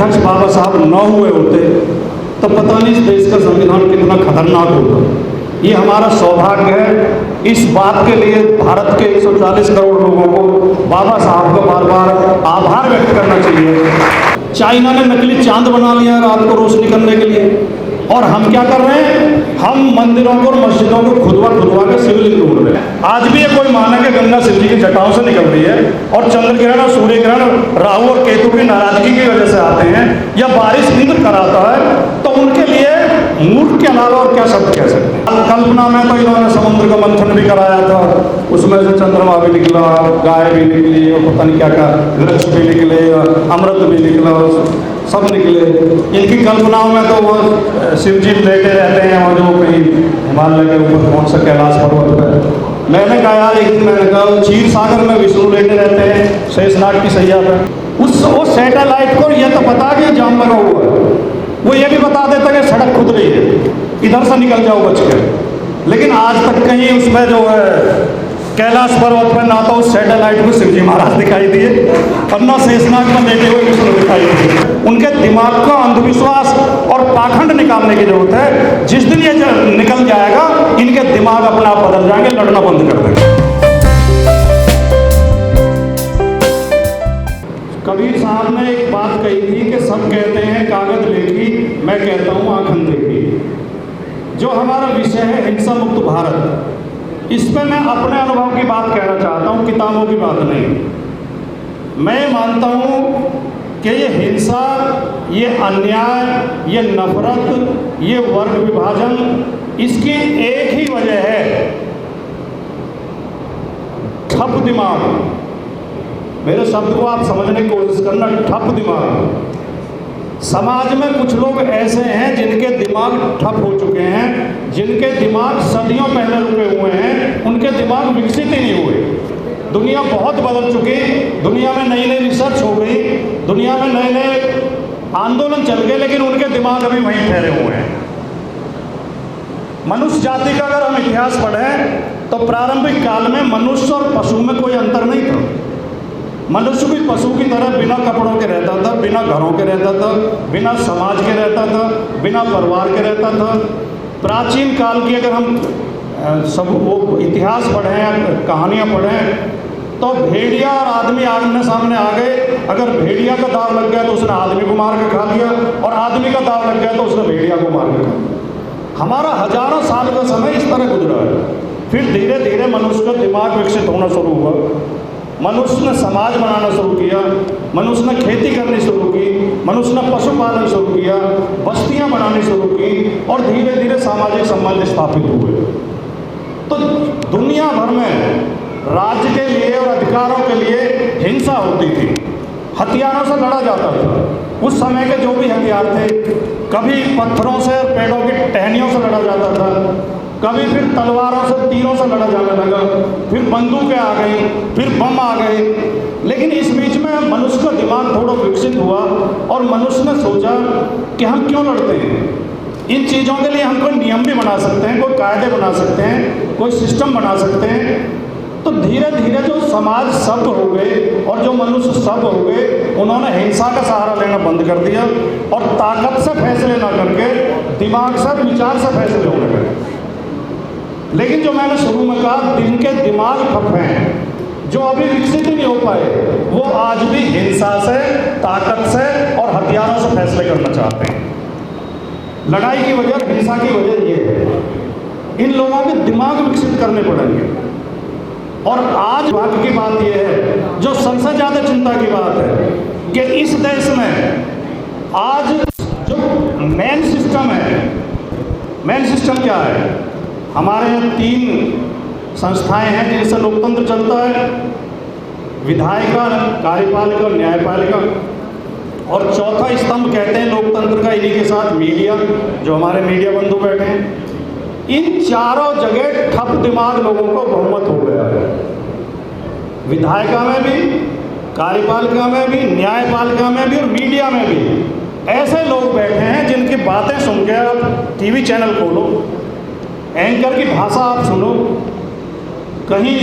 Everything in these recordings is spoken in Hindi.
अध्यक्ष बाबा साहब न हुए होते तो पता नहीं इस देश का संविधान कितना खतरनाक होता। ये हमारा सौभाग्य है। इस बात के लिए भारत के 140 करोड़ लोगों को बाबा साहब का बार बार आभार व्यक्त करना चाहिए। चाइना ने नकली चांद बना लिया रात को रोशनी करने के लिए, और हम क्या कर रहे हैं? हम मंदिरों को और मस्जिदों को खुदवा के शिवलिंग ढूंढ रहे हैं। आज भी ये कोई माने कि गंगा शिव जी की जटाओं से निकल रही है, और चंद्र ग्रहण और सूर्य ग्रहण राहु और केतु की नाराजगी की वजह से आते हैं, या बारिश इंद्र कराता है, तो उनके लिए मूर्ख के अलावा और क्या शब्द कह सकते हैं। कल्पना में तो इन्होंने समुद्र का मंथन भी कराया था, उसमें से चंद्रमा भी निकला, गाय भी निकली, और पता नहीं क्या क्या वृक्ष भी निकले, अमृत भी निकला, सब निकले। इनकी कल्पनाओं में तो वो शिव जी लेटे रहते हैं, और जो कहीं हिमालय के ऊपर कौन सा कैलाश पर्वत पर। मैंने कहा यार, एक दिन मैंने कहा क्षीर सागर में विष्णु लेटे रहते हैं शेषनाग की सैया पर। उस सैटेलाइट को ये तो पता कि जाम लगा हुआ है, वो ये भी बता देता कि सड़क खुद रही है, इधर से निकल जाओ बच के। लेकिन आज तक कहीं उसमें जो है कैलाश पर्वत पर ना तो उस सैटेलाइट में शिवजी महाराज दिखाई दिए, और ना शेषनाग में लेटे हुए विष्णु दिखाई दिए। उनके दिमाग को अंधविश्वास और पाखंड निकालने की जरूरत है। जिस दिन ये निकल जाएगा, इनके दिमाग अपने आप बदल जाएंगे, लड़ना बंद कर देंगे। कबीर साहब ने एक बात कही थी कि सब कहते हैं कागज लेखी, मैं कहता हूँ आँख देखी। जो हमारा विषय है हिंसा मुक्त भारत, इस पर मैं अपने अनुभव की बात कहना चाहता हूँ, किताबों की बात नहीं। मैं मानता हूँ कि ये हिंसा, ये अन्याय, ये नफरत, ये वर्ग विभाजन, इसकी एक ही वजह है, ठप दिमाग। मेरे शब्द को आप समझने की कोशिश करना, ठप दिमाग। समाज में कुछ लोग ऐसे हैं जिनके दिमाग ठप हो चुके हैं, जिनके दिमाग सदियों पहले रुके हुए हैं, उनके दिमाग विकसित ही नहीं हुए। दुनिया बहुत बदल चुकी, दुनिया में नई नई रिसर्च हो गई, दुनिया में नए नए आंदोलन चल गए, लेकिन उनके दिमाग अभी वहीं ठहरे हुए हैं। मनुष्य जाति का अगर हम इतिहास पढ़ें तो प्रारंभिक काल में मनुष्य और पशु में कोई अंतर नहीं था। मनुष्य भी पशु की तरह बिना कपड़ों के रहता था, बिना घरों के रहता था, बिना समाज के रहता था, बिना परिवार के रहता था। प्राचीन काल की अगर हम सब वो इतिहास पढ़ें या कहानियाँ पढ़ें, तो भेड़िया और आदमी आमने सामने आ गए। अगर भेड़िया का दाव लग गया तो उसने आदमी को मार के खा लिया, और आदमी का दाव लग गया तो उसने भेड़िया को मार के खा लिया। हमारा हजारों साल का समय इस तरह गुजरा है। फिर धीरे धीरे मनुष्य का दिमाग विकसित होना शुरू हुआ, मनुष्य ने समाज बनाना शुरू किया, मनुष्य ने खेती करनी शुरू की, मनुष्य ने पशुपालन शुरू किया, बस्तियां बनानी शुरू की, और धीरे धीरे सामाजिक संबंध स्थापित हुए। तो दुनिया भर में राज्य के लिए और अधिकारों के लिए हिंसा होती थी, हथियारों से लड़ा जाता था। उस समय के जो भी हथियार थे, कभी पत्थरों से और पेड़ों की टहनियों से लड़ा जाता था, कभी फिर तलवारों से, तीरों से लड़ा जाने लगा, फिर बंदूकें आ गई, फिर बम आ गए। लेकिन इस बीच में मनुष्य का दिमाग थोड़ा विकसित हुआ, और मनुष्य ने सोचा कि हम क्यों लड़ते हैं। इन चीज़ों के लिए हम कोई नियम भी बना सकते हैं, कोई कायदे बना सकते हैं, कोई सिस्टम बना सकते हैं। तो धीरे धीरे जो समाज सब हो गए और जो मनुष्य सब हो गए, उन्होंने हिंसा का सहारा लेना बंद कर दिया, और ताकत से फैसले ना करके दिमाग से, विचार से फैसले होने लगे। लेकिन जो मैंने शुरू में कहा, जिनके दिमाग ठप हैं, जो अभी विकसित ही नहीं हो पाए, वो आज भी हिंसा से, ताकत से और हथियारों से फैसले करना चाहते हैं। लड़ाई की वजह, हिंसा की वजह ये है, इन लोगों के दिमाग विकसित करने पड़ेंगे। और आज भाग्य की बात यह है, जो सबसे ज़्यादा चिंता की बात है, कि इस देश में आज जो मेन सिस्टम है, मेन सिस्टम क्या है? हमारे यहाँ 3 संस्थाएं हैं जिनसे लोकतंत्र चलता है, विधायिका, कार्यपालिका, न्यायपालिका, और चौथा स्तंभ कहते हैं लोकतंत्र का, इन्हीं के साथ मीडिया, जो हमारे मीडिया बंधु बैठे हैं। इन चारों जगह ठप दिमाग लोगों को बहुमत हो गया है। विधायिका में भी, कार्यपालिका में भी, न्यायपालिका में भी, और मीडिया में भी ऐसे लोग बैठे हैं जिनकी बातें सुन के आप टीवी चैनल खोलो, एंकर की भाषा आप सुनो, कहीं।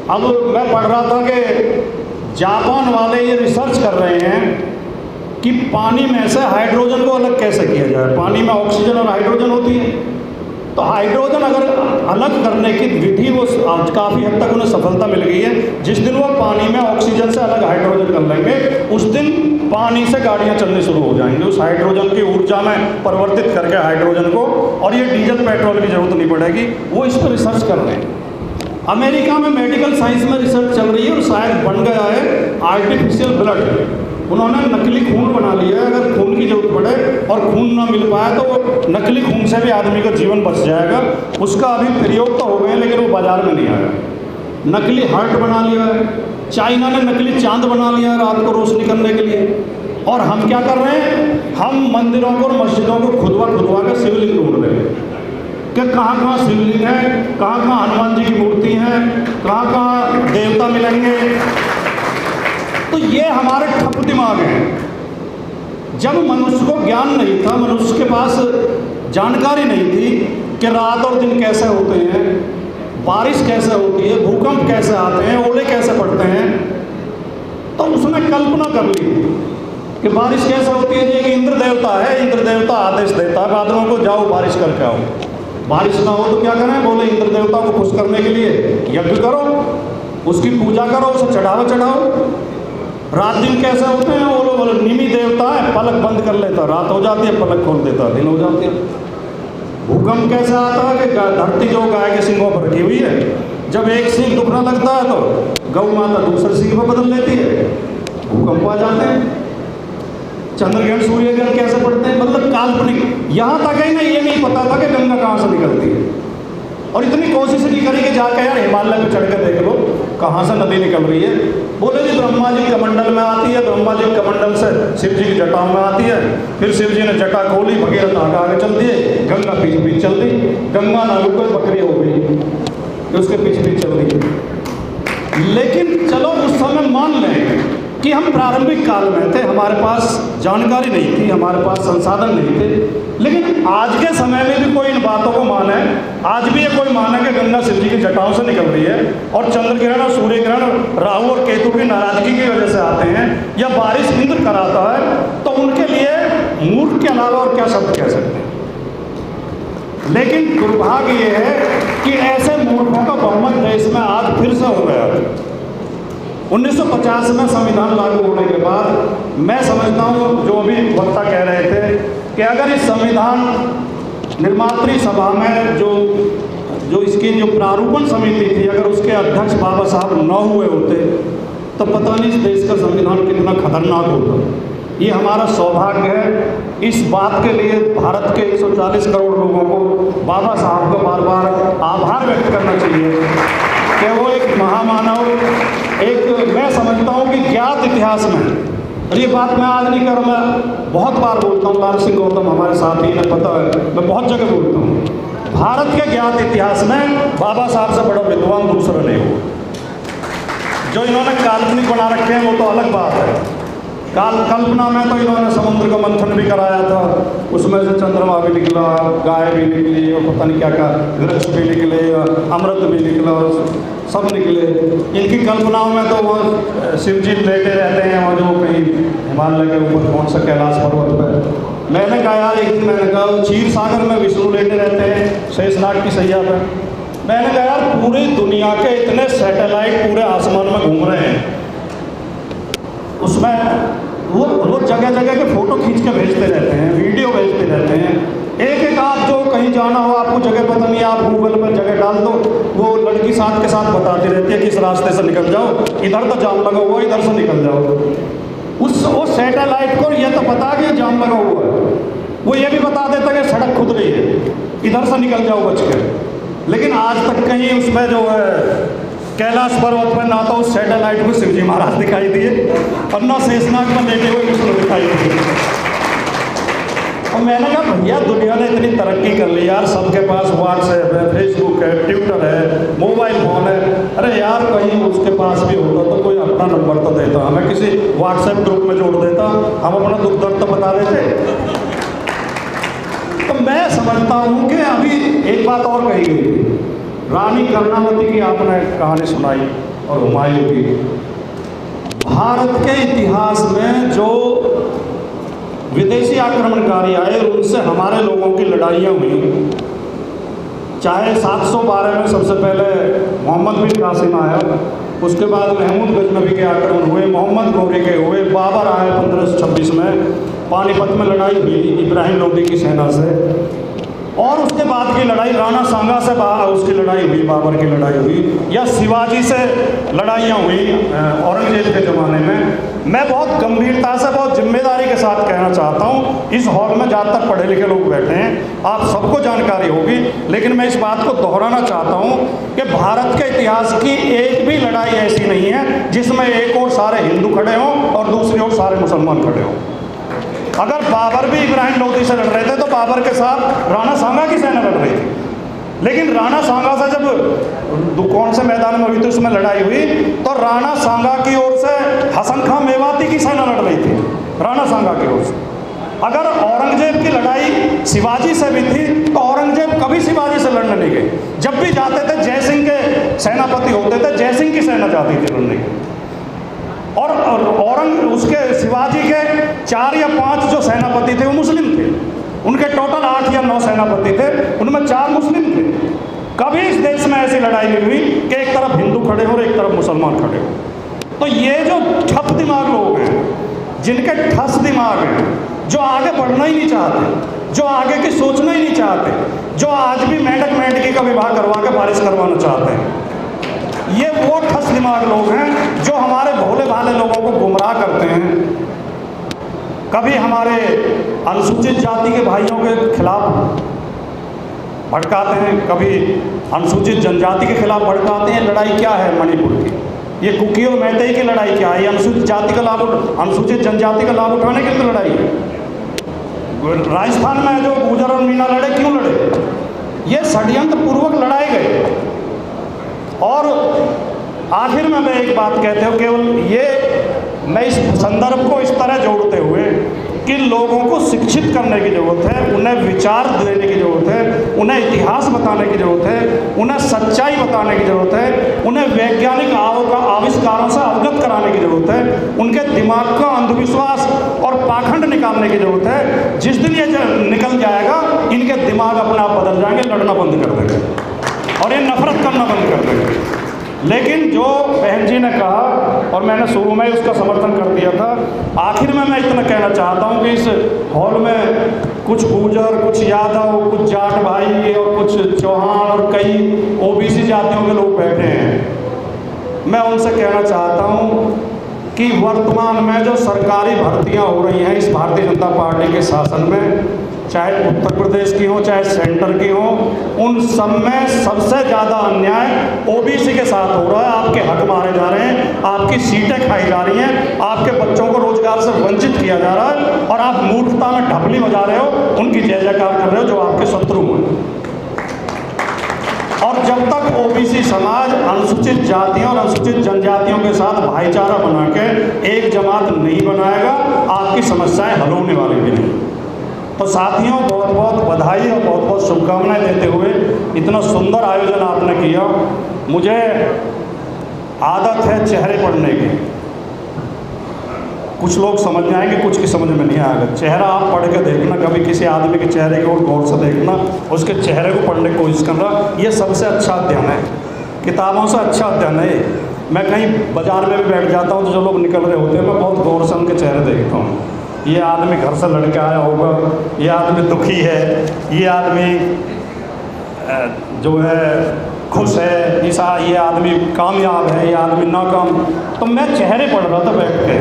अब मैं पढ़ रहा था कि जापान वाले ये रिसर्च कर रहे हैं कि पानी में से हाइड्रोजन को अलग कैसे किया जाए। पानी में ऑक्सीजन और हाइड्रोजन होती है, तो हाइड्रोजन अगर अलग करने की विधि वो आज काफ़ी हद तक उन्हें सफलता मिल गई है। जिस दिन वो पानी में ऑक्सीजन से अलग हाइड्रोजन कर लेंगे, उस दिन पानी से गाड़ियाँ चलनी शुरू हो जाएंगी उस हाइड्रोजन की ऊर्जा में परिवर्तित करके हाइड्रोजन को, और ये डीजल पेट्रोल की ज़रूरत नहीं पड़ेगी। वो इस पर रिसर्च कर रहे हैं। अमेरिका में मेडिकल साइंस में रिसर्च चल रही है और शायद बन गया है आर्टिफिशियल ब्लड। उन्होंने नकली खून बना लिया है। अगर खून की जरूरत पड़े और खून ना मिल पाए तो वो नकली खून से भी आदमी का जीवन बच जाएगा। उसका अभी प्रयोग तो हो गए लेकिन वो बाजार में नहीं आया। नकली हार्ट बना लिया है। चाइना ने नकली चांद बना लिया है रात को रोशनी करने के लिए। और हम क्या कर रहे हैं, हम मंदिरों को और मस्जिदों को खुदवा कर शिवलिंग ढूंढ रहे हैं कि कहाँ कहाँ शिवलिंग है, कहाँ कहाँ हनुमान जी की मूर्ति है, कहाँ कहाँ देवता मिलेंगे। तो ये हमारे ठप दिमाग हैं। जब मनुष्य को ज्ञान नहीं था, मनुष्य के पास जानकारी नहीं थी कि रात और दिन कैसे होते हैं, बारिश कैसे होती है, भूकंप कैसे आते हैं, ओले कैसे पड़ते हैं, तो उसने कल्पना कर ली कि बारिश कैसे होती है। ये इंद्र देवता है, इंद्र देवता आदेश देता है बादलों को, जाओ बारिश करके आओ। बारिश ना हो तो क्या करें, बोले इंद्र देवता को खुश करने के लिए यज्ञ करो, उसकी पूजा करो, उसे चढ़ावा चढ़ाओ। रात दिन कैसे होते हैं, वो लोग बोले निमी देवता है, पलक बंद कर लेता, रात हो जाती है, पलक खोल देता, दिन हो जाती है। भूकंप कैसे आता है कि धरती जो गाय के सिंगों पर रखी हुई है, जब एक सिंग दुखना लगता है तो गौ माता दूसरे सिंग पर बदल लेती है, भूकंप आ जाते हैं। चंद्रग्रहण सूर्य ग्रहण कैसे पड़ते हैं, मतलब काल्पनिक। यहाँ तक है ना, ये नहीं पता था कि गंगा कहाँ से निकलती है। और इतनी कोशिश नहीं करी कि जाकर यार हिमालय पे चढ़ कर देख लो कहाँ से नदी निकल रही है। बोले जी ब्रह्मा जी कमंडल में आती है, ब्रह्मा जी कमंडल से शिव जी की जटाओं में आती है, फिर शिव जी ने जटा खोली, भगीरथ आगे चल दिए, गंगा पीछे पीछे चल दी, गंगा नालू को बकरी हो गई, उसके पीछे पीछे चल रही। लेकिन चलो उस समय मान लें कि हम प्रारंभिक काल में थे, हमारे पास जानकारी नहीं थी, हमारे पास संसाधन नहीं थे। लेकिन आज के समय में भी कोई इन बातों को माने, आज भी ये कोई माने कि गंगा शिव जी की जटाओं से निकल रही है, और चंद्र ग्रहण और सूर्य ग्रहण राहु और केतु की नाराजगी की वजह से आते हैं, या बारिश इंद्र कराता है, तो उनके लिए मूर्ख के अलावा और क्या शब्द कह सकते हैं। लेकिन दुर्भाग्य ये है कि ऐसे मूर्खों का बहुमत देश में आज फिर से हो गया है। 1950 में संविधान लागू होने के बाद मैं समझता हूँ, जो भी वक्ता कह रहे थे कि अगर इस संविधान निर्मात्री सभा में जो इसकी जो प्रारूपण समिति थी, अगर उसके अध्यक्ष बाबा साहब न हुए होते तो पता नहीं इस देश का संविधान कितना खतरनाक होता। ये हमारा सौभाग्य है। इस बात के लिए भारत के 140 करोड़ लोगों को बाबा साहब का बार बार आभार व्यक्त करना चाहिए कि वो एक महामानव, एक मैं समझता हूँ कि ज्ञात इतिहास में, और ये बात मैं आज नहीं कर, मैं बहुत बार बोलता हूँ, लाल सिंह गौतम हमारे साथी ने, पता है मैं बहुत जगह बोलता हूँ, भारत के ज्ञात इतिहास में बाबा साहब से बड़ा विद्वान दूसरा नहीं हो। जो इन्होंने काल्पनिक बना रखे हैं वो तो अलग बात है। कल्पना में तो इन्होंने समुद्र का मंथन भी कराया था, उसमें से चंद्रमा भी निकला, गाय भी निकली, और पता नहीं क्या क्या वृक्ष भी निकले, अमृत भी निकला, सब निकले। इनकी कल्पनाओं में तो वो शिव जी लेटे रहते हैं, और जो कहीं हिमालय के ऊपर कौन सा कैलाश पर्वत पर। मैंने कहा यार, एक दिन मैंने कहा क्षीर सागर में विष्णु लेटे रहते हैं शेषनाग की सैया पर। मैंने कहा यार, पूरी दुनिया के इतने सैटेलाइट पूरे आसमान में घूम रहे हैं, उसमें वो जगह जगह के फ़ोटो खींच के भेजते रहते हैं, वीडियो भेजते रहते हैं। एक एक आप जो कहीं जाना हो, आपको जगह पता नहीं, आप गूगल पर जगह डाल दो, वो लड़की साथ के साथ बताती रहती है कि इस रास्ते से निकल जाओ, इधर तो जाम लगा हुआ है, इधर से निकल जाओ। उस सैटेलाइट को ये तो पता कि जाम लगा हुआ है, वो ये भी बता देता कि सड़क खुद रही है, इधर से निकल जाओ बच के। लेकिन आज तक कहीं उसमें जो है कैलाश पर्वत पर ना तो उस सैटेलाइट को शिवजी महाराज दिखाई दिए, और ना शेषनाग में लेटे हुए विष्णु दिखाई दिए। और मैंने कहा भैया, दुनिया ने इतनी तरक्की कर ली यार, सबके पास व्हाट्सएप है, फेसबुक है, ट्विटर है, मोबाइल फ़ोन है। अरे यार, कहीं उसके पास भी होता तो कोई अपना नंबर तो देता, हमें किसी व्हाट्सएप ग्रुप में जोड़ देता, हम अपना दुख दर्द तो बता देते। तो मैं समझता हूँ कि अभी एक बात और कही गई थी, रानी कर्णावती की आपने कहानी सुनाई, और हुमायूं की। भारत के इतिहास में जो विदेशी आक्रमणकारी आए और उनसे हमारे लोगों की लड़ाइयाँ हुई। चाहे 712 में सबसे पहले मोहम्मद बिन कासिम आया, उसके बाद महमूद गजनबी के आक्रमण हुए, मोहम्मद गौरी के हुए, बाबर आए 1526 में, पानीपत में लड़ाई हुई इब्राहिम लोदी की सेना से, और उसके बाद की लड़ाई राणा सांगा से उसकी लड़ाई हुई, बाबर की लड़ाई हुई, या शिवाजी से लड़ाइयाँ हुई औरंगजेब के ज़माने में। मैं बहुत गंभीरता से, बहुत जिम्मेदारी के साथ कहना चाहता हूँ, इस हॉल में ज़्यादातर पढ़े लिखे लोग बैठे हैं, आप सबको जानकारी होगी, लेकिन मैं इस बात को दोहराना चाहता हूँ कि भारत के इतिहास की एक भी लड़ाई ऐसी नहीं है जिसमें एक ओर सारे हिंदू खड़े हों और दूसरी ओर सारे मुसलमान खड़े हों। अगर बाबर भी इब्राहिम लोदी से लड़ रहे थे तो बाबर के साथ राणा सांगा की सेना लड़ रही थी, लेकिन राणा सांगा से जब कौन से मैदान में हुई थी उसमें लड़ाई हुई तो राणा सांगा की ओर से हसन खां मेवाती की सेना लड़ रही थी, राणा सांगा की ओर से। अगर औरंगजेब की लड़ाई शिवाजी से भी थी तो औरंगजेब कभी शिवाजी से लड़ने नहीं गए। जब भी जाते थे जय सिंह के सेनापति होते थे, जय सिंह की सेना जाती थी लड़ने की। और उसके शिवाजी के 4 या 5 जो सेनापति थे वो मुस्लिम थे, उनके टोटल 8 या 9 सेनापति थे, उनमें 4 मुस्लिम थे। कभी इस देश में ऐसी लड़ाई नहीं हुई कि एक तरफ हिंदू खड़े हो और एक तरफ मुसलमान खड़े हो। तो ये जो ठप दिमाग लोग हैं, जिनके ठस दिमाग हैं, जो आगे बढ़ना ही नहीं चाहते, जो आगे की सोचना ही नहीं चाहते, जो आज भी मेंढक मेंढकी का विवाह करवा के बारिश करवाना चाहते हैं, ये वो ठस दिमाग लोग हैं जो हमारे भोले भाले लोगों को गुमराह करते हैं। कभी हमारे अनुसूचित जाति के भाइयों के खिलाफ भड़काते हैं, कभी अनुसूचित जनजाति के खिलाफ भड़काते हैं। लड़ाई क्या है मणिपुर की? ये कुकी और मैतेई की लड़ाई क्या है? ये अनुसूचित जाति का लाभ, अनुसूचित जनजाति का लाभ उठाने के लिए लड़ाई है। राजस्थान में जो गुर्जर और मीणा लड़े, क्यों लड़े? ये षड्यंत्र पूर्वक लड़ाए गए। और आखिर में मैं एक बात कहते हो, केवल ये मैं इस संदर्भ को इस तरह जोड़ते हुए कि लोगों को शिक्षित करने की ज़रूरत है, उन्हें विचार देने की ज़रूरत है, उन्हें इतिहास बताने की ज़रूरत है, उन्हें सच्चाई बताने की ज़रूरत है, उन्हें वैज्ञानिक आविष्कारों से अवगत कराने की ज़रूरत है, उनके दिमाग का अंधविश्वास और पाखंड निकालने की ज़रूरत है। जिस दिन ये निकल जाएगा, इनके दिमाग अपने आप बदल जाएंगे, लड़ना बंद कर देंगे और ये नफरत करना बंद कर देंगे। लेकिन जो बहन जी ने कहा और मैंने शुरू में उसका समर्थन कर दिया था, आखिर में मैं इतना कहना चाहता हूँ कि इस हॉल में कुछ गुर्जर, कुछ यादव, कुछ जाट भाई और कुछ चौहान और कई ओबीसी जातियों के लोग बैठे हैं। मैं उनसे कहना चाहता हूँ कि वर्तमान में जो सरकारी भर्तियाँ हो रही हैं इस भारतीय जनता पार्टी के शासन में, चाहे उत्तर प्रदेश की हो चाहे सेंटर की हो, उन सब में सबसे ज़्यादा अन्याय ओबीसी के साथ हो रहा है। आपके हक मारे जा रहे हैं, आपकी सीटें खाई जा रही हैं, आपके बच्चों को रोजगार से वंचित किया जा रहा है और आप मूर्खता में ढपली बजा रहे हो, उनकी जय जयकार कर रहे हो जो आपके शत्रु हैं। और जब तक ओबीसी समाज अनुसूचित जातियों और अनुसूचित जनजातियों के साथ भाईचारा बना के एक जमात नहीं बनाएगा, आपकी समस्याएं हल होने वाली भी नहीं। तो साथियों, बहुत बहुत बधाई और बहुत बहुत शुभकामनाएं देते हुए इतना सुंदर आयोजन आपने किया। मुझे आदत है चेहरे पढ़ने की, कुछ लोग समझ में आएंगे, कुछ की समझ में नहीं आएगा। चेहरा आप पढ़ के देखना, कभी किसी आदमी के चेहरे की ओर गौर से देखना, उसके चेहरे को पढ़ने की कोशिश करना, ये सबसे अच्छा अध्ययन है, किताबों से अच्छा अध्ययन है। मैं कहीं बाजार में भी बैठ जाता हूँ तो जो लोग निकल रहे होते हैं, मैं बहुत गौर से उनके चेहरे देखता हूँ। ये आदमी घर से लड़के आया होगा, ये आदमी दुखी है, ये आदमी जो है खुश है, ये आदमी कामयाब है, ये आदमी नाकाम। तो मैं चेहरे पढ़ रहा था बैठ के,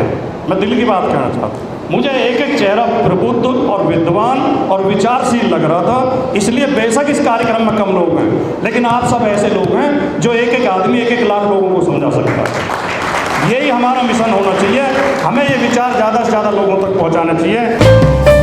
मैं दिल की बात कहना चाहता हूँ। मुझे एक एक चेहरा प्रबुद्ध और विद्वान और विचारशील लग रहा था। इसलिए बेशक इस कार्यक्रम में कम लोग हैं, लेकिन आप सब ऐसे लोग हैं जो एक एक आदमी 1-1 लाख लोगों को समझा सकता है। यही हमारा मिशन होना चाहिए, हमें ये विचार ज़्यादा से ज़्यादा लोगों तक पहुँचाना चाहिए।